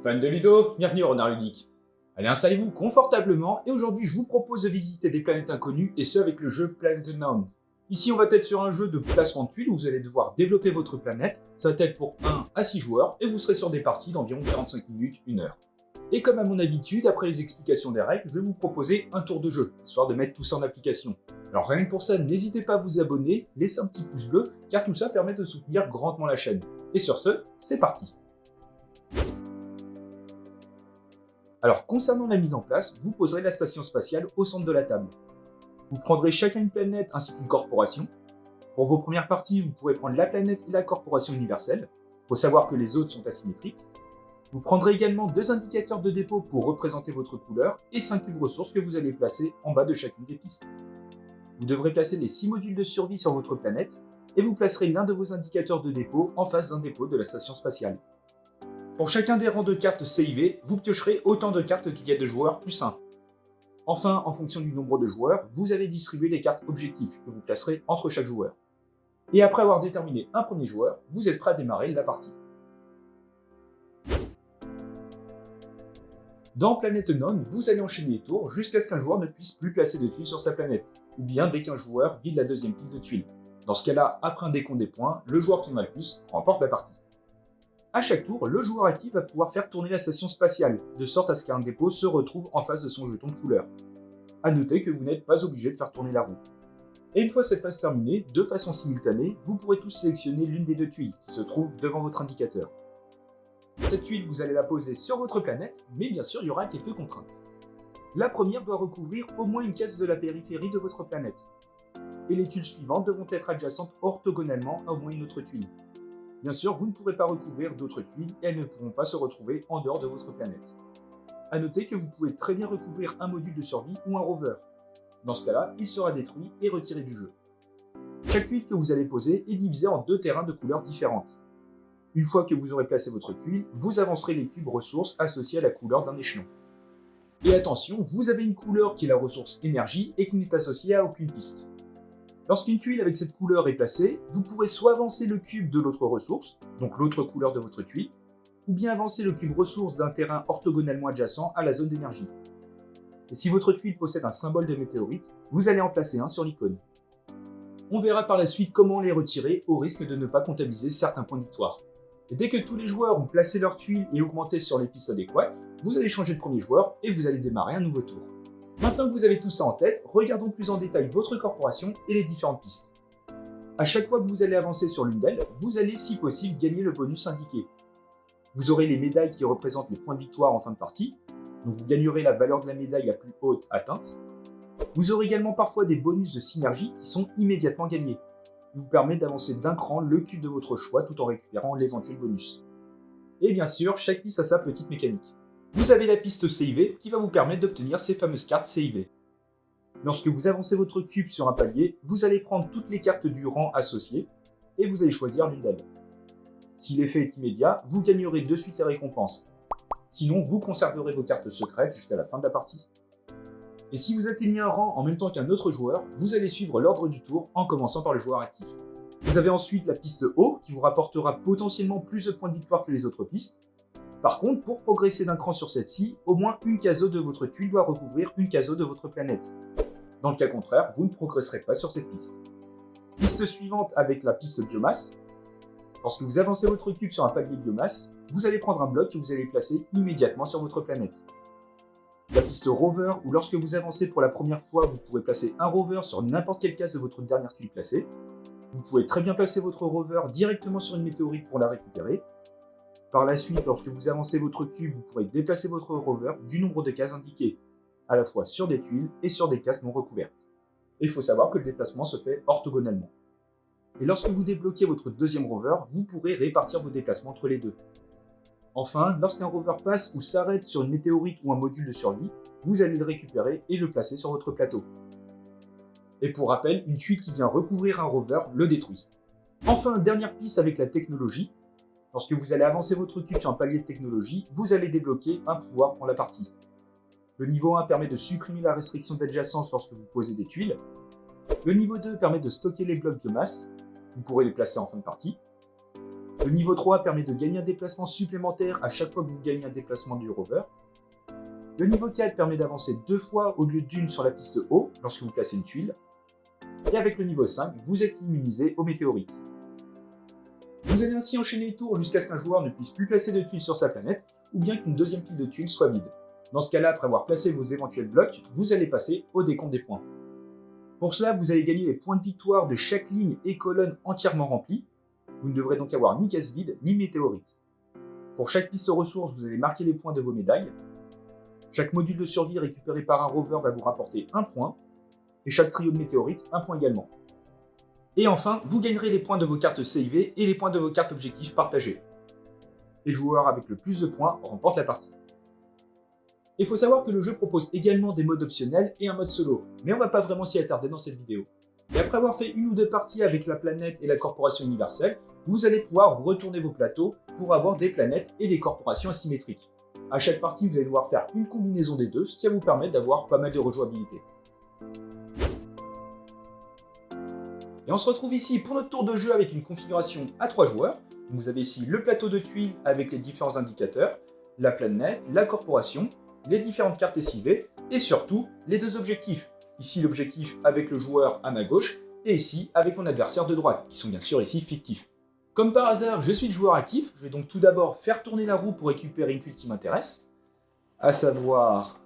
Fan de Ludo, bienvenue au Renard Ludique. Allez, installez-vous confortablement et aujourd'hui je vous propose de visiter des planètes inconnues et ce avec le jeu Planet Unknown. Ici on va être sur un jeu de placement de tuiles où vous allez devoir développer votre planète, ça va être pour 1 à 6 joueurs et vous serez sur des parties d'environ 45 minutes, 1 heure. Et comme à mon habitude, après les explications des règles, je vais vous proposer un tour de jeu, histoire de mettre tout ça en application. Alors rien que pour ça, n'hésitez pas à vous abonner, laissez un petit pouce bleu, car tout ça permet de soutenir grandement la chaîne. Et sur ce, c'est parti. Alors concernant la mise en place, vous poserez la station spatiale au centre de la table. Vous prendrez chacun une planète ainsi qu'une corporation. Pour vos premières parties, vous pourrez prendre la planète et la corporation universelle. Il faut savoir que les autres sont asymétriques. Vous prendrez également 2 indicateurs de dépôt pour représenter votre couleur et 5 cubes ressources que vous allez placer en bas de chacune des pistes. Vous devrez placer les 6 modules de survie sur votre planète et vous placerez l'un de vos indicateurs de dépôt en face d'un dépôt de la station spatiale. Pour chacun des rangs de cartes CIV, vous piocherez autant de cartes qu'il y a de joueurs plus 1. Enfin, en fonction du nombre de joueurs, vous allez distribuer les cartes objectifs que vous placerez entre chaque joueur. Et après avoir déterminé un premier joueur, vous êtes prêt à démarrer la partie. Dans Planet Unknown, vous allez enchaîner les tours jusqu'à ce qu'un joueur ne puisse plus placer de tuiles sur sa planète, ou bien dès qu'un joueur vide la deuxième pile de tuiles. Dans ce cas-là, après un décompte des points, le joueur qui en a le plus remporte la partie. À chaque tour, le joueur actif va pouvoir faire tourner la station spatiale, de sorte à ce qu'un dépôt se retrouve en face de son jeton de couleur. A noter que vous n'êtes pas obligé de faire tourner la roue. Et une fois cette phase terminée, de façon simultanée, vous pourrez tous sélectionner l'une des 2 tuiles qui se trouve devant votre indicateur. Cette tuile, vous allez la poser sur votre planète, mais bien sûr, il y aura quelques contraintes. La première doit recouvrir au moins une case de la périphérie de votre planète. Et les tuiles suivantes devront être adjacentes orthogonalement à au moins une autre tuile. Bien sûr, vous ne pourrez pas recouvrir d'autres tuiles et elles ne pourront pas se retrouver en dehors de votre planète. A noter que vous pouvez très bien recouvrir un module de survie ou un rover. Dans ce cas-là, il sera détruit et retiré du jeu. Chaque tuile que vous allez poser est divisée en 2 terrains de couleurs différentes. Une fois que vous aurez placé votre tuile, vous avancerez les cubes ressources associés à la couleur d'un échelon. Et attention, vous avez une couleur qui est la ressource énergie et qui n'est associée à aucune piste. Lorsqu'une tuile avec cette couleur est placée, vous pourrez soit avancer le cube de l'autre ressource, donc l'autre couleur de votre tuile, ou bien avancer le cube ressource d'un terrain orthogonalement adjacent à la zone d'énergie. Et si votre tuile possède un symbole de météorite, vous allez en placer un sur l'icône. On verra par la suite comment les retirer au risque de ne pas comptabiliser certains points de victoire. Et dès que tous les joueurs ont placé leurs tuiles et augmenté sur les pistes adéquates, vous allez changer de premier joueur et vous allez démarrer un nouveau tour. Maintenant que vous avez tout ça en tête, regardons plus en détail votre corporation et les différentes pistes. À chaque fois que vous allez avancer sur l'une d'elles, vous allez si possible gagner le bonus indiqué. Vous aurez les médailles qui représentent les points de victoire en fin de partie, donc vous gagnerez la valeur de la médaille la plus haute atteinte. Vous aurez également parfois des bonus de synergie qui sont immédiatement gagnés, qui vous permettent d'avancer d'un cran le cube de votre choix tout en récupérant l'éventuel bonus. Et bien sûr, chaque piste a sa petite mécanique. Vous avez la piste CIV qui va vous permettre d'obtenir ces fameuses cartes CIV. Lorsque vous avancez votre cube sur un palier, vous allez prendre toutes les cartes du rang associées et vous allez choisir l'une d'elles. Si l'effet est immédiat, vous gagnerez de suite les récompenses. Sinon, vous conserverez vos cartes secrètes jusqu'à la fin de la partie. Et si vous atteignez un rang en même temps qu'un autre joueur, vous allez suivre l'ordre du tour en commençant par le joueur actif. Vous avez ensuite la piste O qui vous rapportera potentiellement plus de points de victoire que les autres pistes. Par contre, pour progresser d'un cran sur celle-ci, au moins une case de votre tuile doit recouvrir une case de votre planète. Dans le cas contraire, vous ne progresserez pas sur cette piste. Piste suivante avec la piste biomasse. Lorsque vous avancez votre cube sur un palier biomasse, vous allez prendre un bloc que vous allez placer immédiatement sur votre planète. La piste rover, où lorsque vous avancez pour la première fois, vous pourrez placer un rover sur n'importe quelle case de votre dernière tuile placée. Vous pouvez très bien placer votre rover directement sur une météorite pour la récupérer. Par la suite, lorsque vous avancez votre cube, vous pourrez déplacer votre rover du nombre de cases indiquées, à la fois sur des tuiles et sur des cases non recouvertes. Et il faut savoir que le déplacement se fait orthogonalement. Et lorsque vous débloquez votre deuxième rover, vous pourrez répartir vos déplacements entre les deux. Enfin, lorsqu'un rover passe ou s'arrête sur une météorite ou un module de survie, vous allez le récupérer et le placer sur votre plateau. Et pour rappel, une tuile qui vient recouvrir un rover le détruit. Enfin, dernière piste avec la technologie. Lorsque vous allez avancer votre cube sur un palier de technologie, vous allez débloquer un pouvoir pour la partie. Le niveau 1 permet de supprimer la restriction d'adjacence lorsque vous posez des tuiles. Le niveau 2 permet de stocker les blocs biomasse, vous pourrez les placer en fin de partie. Le niveau 3 permet de gagner un déplacement supplémentaire à chaque fois que vous gagnez un déplacement du rover. Le niveau 4 permet d'avancer 2 fois au lieu d'une sur la piste haut lorsque vous placez une tuile. Et avec le niveau 5, vous êtes immunisé aux météorites. Vous allez ainsi enchaîner les tours jusqu'à ce qu'un joueur ne puisse plus placer de tuiles sur sa planète ou bien qu'une deuxième pile de tuiles soit vide. Dans ce cas-là, après avoir placé vos éventuels blocs, vous allez passer au décompte des points. Pour cela, vous allez gagner les points de victoire de chaque ligne et colonne entièrement remplies. Vous ne devrez donc avoir ni caisse vide ni météorite. Pour chaque piste ressource, vous allez marquer les points de vos médailles. Chaque module de survie récupéré par un rover va vous rapporter 1 point. Et chaque trio de météorites, 1 point également. Et enfin, vous gagnerez les points de vos cartes CV et les points de vos cartes objectifs partagés. Les joueurs avec le plus de points remportent la partie. Il faut savoir que le jeu propose également des modes optionnels et un mode solo, mais on va pas vraiment s'y attarder dans cette vidéo. Et après avoir fait une ou deux parties avec la planète et la corporation universelle, vous allez pouvoir retourner vos plateaux pour avoir des planètes et des corporations asymétriques. À chaque partie, vous allez devoir faire une combinaison des deux, ce qui va vous permettre d'avoir pas mal de rejouabilité. Et on se retrouve ici pour notre tour de jeu avec une configuration à 3 joueurs. Vous avez ici le plateau de tuiles avec les différents indicateurs, la planète, la corporation, les différentes cartes SIV et surtout les deux objectifs. Ici l'objectif avec le joueur à ma gauche et ici avec mon adversaire de droite, qui sont bien sûr ici fictifs. Comme par hasard, je suis le joueur actif, je vais donc tout d'abord faire tourner la roue pour récupérer une tuile qui m'intéresse, à savoir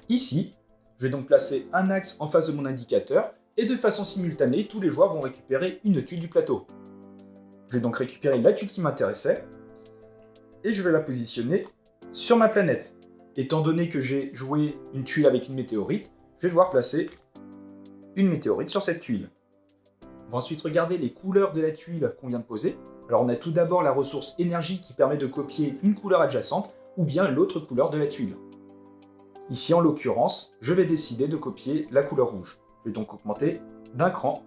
ici. Je vais donc placer un axe en face de mon indicateur et de façon simultanée, tous les joueurs vont récupérer une tuile du plateau. Je vais donc récupérer la tuile qui m'intéressait et je vais la positionner sur ma planète. Étant donné que j'ai joué une tuile avec une météorite, je vais devoir placer une météorite sur cette tuile. On va ensuite regarder les couleurs de la tuile qu'on vient de poser. Alors on a tout d'abord la ressource énergie qui permet de copier une couleur adjacente ou bien l'autre couleur de la tuile. Ici, en l'occurrence, je vais décider de copier la couleur rouge. Je vais donc augmenter d'un cran,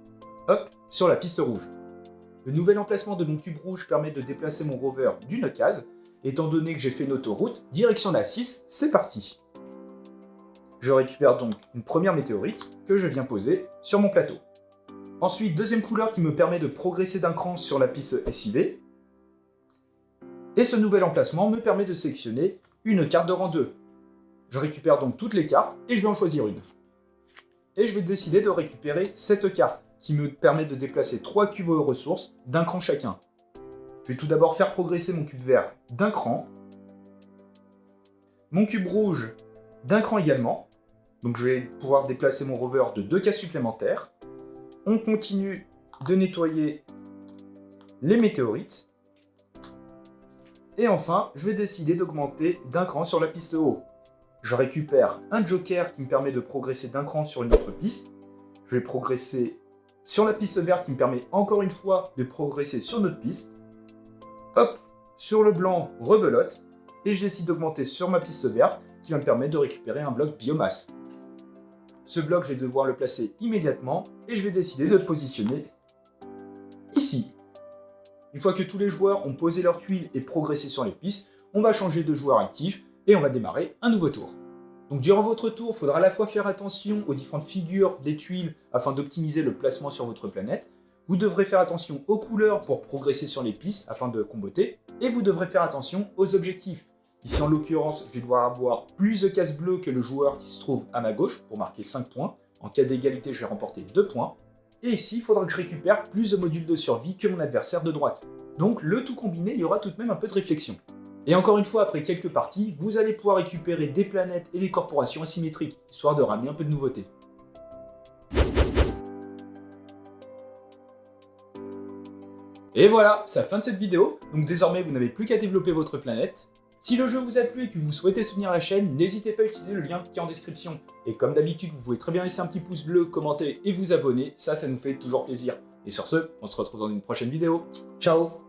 hop, sur la piste rouge. Le nouvel emplacement de mon cube rouge permet de déplacer mon rover d'une case. Étant donné que j'ai fait une autoroute, direction la 6, c'est parti. Je récupère donc une première météorite que je viens poser sur mon plateau. Ensuite, deuxième couleur qui me permet de progresser d'un cran sur la piste SIV. Et ce nouvel emplacement me permet de sélectionner une carte de rang 2. Je récupère donc toutes les cartes et je vais en choisir une. Et je vais décider de récupérer cette carte qui me permet de déplacer 3 cubes ressources d'un cran chacun. Je vais tout d'abord faire progresser mon cube vert d'un cran, mon cube rouge d'un cran également. Donc je vais pouvoir déplacer mon rover de 2 cases supplémentaires. On continue de nettoyer les météorites. Et enfin, je vais décider d'augmenter d'un cran sur la piste haut. Je récupère un joker qui me permet de progresser d'un cran sur une autre piste. Je vais progresser sur la piste verte qui me permet encore une fois de progresser sur notre piste. Hop, sur le blanc, rebelote. Et je décide d'augmenter sur ma piste verte qui va me permettre de récupérer un bloc biomasse. Ce bloc, je vais devoir le placer immédiatement et je vais décider de le positionner ici. Une fois que tous les joueurs ont posé leurs tuiles et progressé sur les pistes, on va changer de joueur actif et on va démarrer un nouveau tour. Donc durant votre tour, il faudra à la fois faire attention aux différentes figures des tuiles afin d'optimiser le placement sur votre planète. Vous devrez faire attention aux couleurs pour progresser sur les pistes afin de comboter. Et vous devrez faire attention aux objectifs. Ici en l'occurrence, je vais devoir avoir plus de cases bleues que le joueur qui se trouve à ma gauche pour marquer 5 points. En cas d'égalité, je vais remporter 2 points. Et ici, il faudra que je récupère plus de modules de survie que mon adversaire de droite. Donc le tout combiné, il y aura tout de même un peu de réflexion. Et encore une fois, après quelques parties, vous allez pouvoir récupérer des planètes et des corporations asymétriques, histoire de ramener un peu de nouveauté. Et voilà, c'est la fin de cette vidéo, donc désormais vous n'avez plus qu'à développer votre planète. Si le jeu vous a plu et que vous souhaitez soutenir la chaîne, n'hésitez pas à utiliser le lien qui est en description. Et comme d'habitude, vous pouvez très bien laisser un petit pouce bleu, commenter et vous abonner, ça nous fait toujours plaisir. Et sur ce, on se retrouve dans une prochaine vidéo. Ciao!